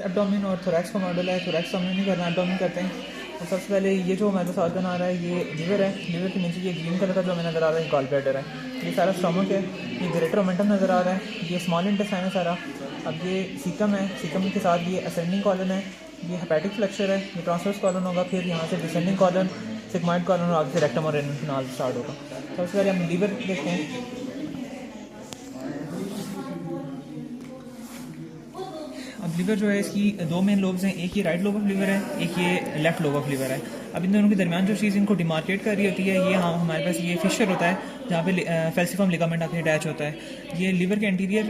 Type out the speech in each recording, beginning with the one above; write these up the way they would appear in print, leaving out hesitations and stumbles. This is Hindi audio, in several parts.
एब्डोमिन और थोरैक्स का मॉडल है। थोरैक्स हमने नहीं करना, एब्डोमिन करते हैं। और सबसे पहले ये जो हमारे साथ आ रहा है ये लीवर है। लीवर के नीचे ये ग्रीन कलर का जो हमें नज़र आ रहा है ये गॉल ब्लैडर है। ये सारा स्टमक है। ये ग्रेटर ओमेंटम नज़र आ रहा है। ये स्मॉल इंटेस्टाइन है सारा। अब ये सीकम है। सीकम के साथ ये असेंडिंग कॉलन है। ये हेपेटिक फ्लेक्चर है। ये ट्रांसवर्स कॉलन होगा, फिर यहाँ से डिसेंडिंग कॉलन, सिग्मॉइड कॉलन और आगे से रेक्टम और रेनल स्टार्ट होगा। सबसे पहले हम लीवर देखते हैं। अब लीवर जो है इसकी दो मेन लोब्स हैं, एक ये राइट लोब ऑफ लीवर है, एक ये लेफ्ट लोब ऑफ लीवर है। अब इन दोनों के दरमियान जो चीज़ इनको डिमार्केट कर रही होती है ये हमारे पास ये फिशर होता है जहाँ पे फेल्सिफॉर्म लिगामेंट आके अटैच होता है। ये लीवर के एंटीरियर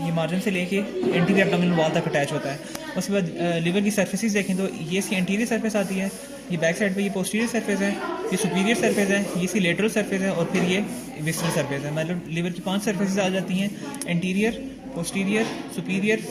ये मार्जिन से लेके एंटीरियर एब्डोमिनल वॉल तक अटैच होता है। उसके बाद लीवर की सर्फेसिस देखें तो ये इसकी एंटीरियर सर्फेस आती है, ये बैक साइड पे ये पोस्टीरियर सर्फेस है, ये सुपीरियर सर्फेस है, ये इसकी लेटरल सर्फेस है और फिर ये विस्टरल सर्फेस है। मतलब लीवर की 5 सर्फेसेस आ जाती हैं, एंटीरियर, पोस्टीरियर, सुपीरियर,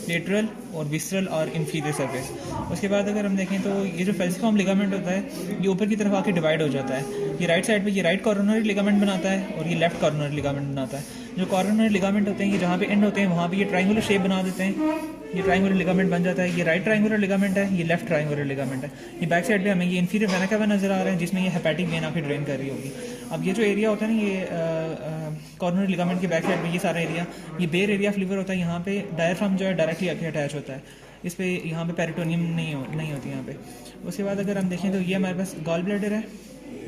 लेटरल और विस्टरल और इंफीरियर सर्फेस। उसके बाद अगर हम देखें तो ये जो फेल्सिफॉर्म लिगामेंट होता है ये ऊपर की तरफ आके डिवाइड हो जाता है। ये राइट साइड पे ये राइट कॉर्नरी लिगामेंट बनाता है और ये लेफ्ट कॉर्नरी लिगामेंट बनाता है। जो कॉर्नरी लिगामेंट होते हैं ये जहाँ पे एंड होते हैं वहाँ पे ये ट्रायंगुलर शेप बना देते हैं। ये ट्रायंगुलर लिगामेंट बन जाता है। ये राइट ट्रायंगुलर लिगामेंट है, ये लेफ्ट ट्रायंगुलर लिगामेंट है। ये बैक साइड पे हमें ये इंफीरियर वेना कैवा नजर आ रहा है जिसमें ये हेपेटिक वेन आके ड्रेन कर रही होगी। अब ये जो एरिया होता है ना ये कॉर्नर लिगामेंट के बैक साइड पे ये सारा एरिया ये बेयर एरिया ऑफ लिवर होता है। यहाँ पे डायफ्राम जो है डायरेक्टली आके अटैच होता है। इस पे यहाँ पे पेरिटोनियम नहीं होती यहाँ पे। उसके बाद अगर हम देखें तो ये हमारे पास गॉल ब्लैडर है।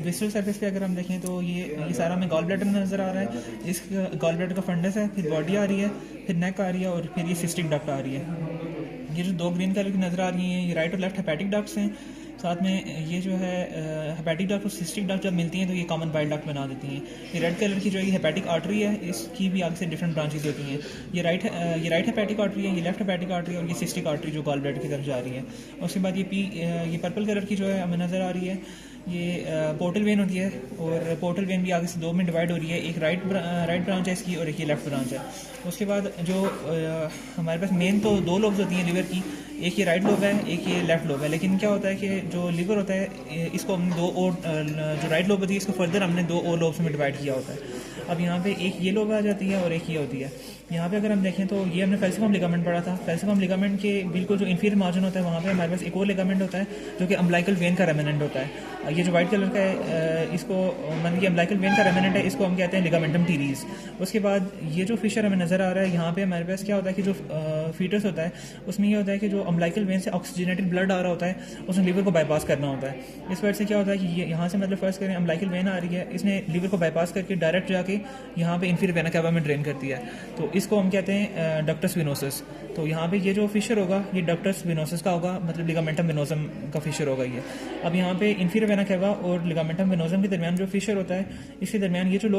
विस्टरल सरफेस पे अगर हम देखें तो ये सारा हमें गॉल ब्लैडर नज़र आ रहा है। इस गॉल ब्लैडर का फंडस है, फिर बॉडी आ रही है, फिर नेक आ रही है और फिर ये सिस्टिक डक्ट आ रही है। ये जो दो ग्रीन कलर की नज़र आ रही हैं ये राइट और लेफ्ट हेपेटिक डक्ट्स हैं। साथ में ये जो है हेपेटिक डक्ट और सिस्टिक डक्ट जब मिलती हैं तो ये कॉमन बाइल डक्ट बना देती हैं। ये रेड कलर की जो है ये हेपेटिक आर्टरी है, इसकी भी आगे से डिफरेंट ब्रांचेस होती हैं। ये राइट हेपेटिक आर्टरी है, ये लेफ्ट हेपेटिक आर्टरी है और ये सिस्टिक आर्टरी जो गॉल ब्लैडर की तरफ जा रही है। उसके बाद ये पर्पल कलर की जो है हमें नज़र आ रही है ये पोर्टल वेन होती है और पोर्टल वेन भी आगे से दो में डिवाइड हो रही है। एक राइट ब्रांच है इसकी और एक ये लेफ्ट ब्रांच है। उसके बाद जो हमारे पास मेन तो दो लोब्स होती हैं लिवर की, एक ये राइट लोब है, एक ये लेफ्ट लोब है। लेकिन क्या होता है कि जो लिवर होता है इसको हमने दो और जो राइट लोब होती है इसको फर्दर हमने दो और लोब्स में डिवाइड किया होता है। अब यहाँ पे एक ये लोब आ जाती है और एक ये होती है। यहाँ पे अगर हम देखें तो ये हमने फेल्सिफॉर्म लिगामेंट पढ़ा था। फेल्सिफॉर्म लिगामेंट के बिल्कुल जो इंफीरियर मार्जिन होता है वहाँ पे हमारे पास एक और लिगामेंट होता है जो कि अम्बिलिकल वेन का रेमिनेंट होता है। ये जो वाइट कलर का है इसको मतलब ये अम्बिलिकल वेन का रेमिनेंट है, इसको हम कहते हैं लिगामेंटम टीरीज। उसके बाद ये जो फिशर हमें नज़र आ रहा है यहाँ पे हमारे पास क्या होता है कि जो फीटस होता है उसमें ये होता है कि जो अम्बिलिकल वेन से ऑक्सीजनेटेड ब्लड आ रहा होता है उसने लीवर को बाईपास करना होता है। इस वजह से क्या होता है कि ये यहाँ से मतलब फर्स्ट करें अम्बिलिकल वेन आ रही है, इसने लीवर को बाईपास करके डायरेक्ट जाके यहाँ पे इंफीरियर वेना कैवा में ड्रेन करती है। तो इसको हम कहते हैं डक्टस वेनोसस। तो यहाँ पे ये जो फिशर होगा ये डक्टस वेनोसस का होगा, मतलब लिगामेंटम वेनोसम का फिशर होगा ये। अब यहाँ पे इंफीरियर वेना कैवा और लिगामेंटम वेनोसम के दरमियान जो फिशर होता है इसके दरमियान ये जो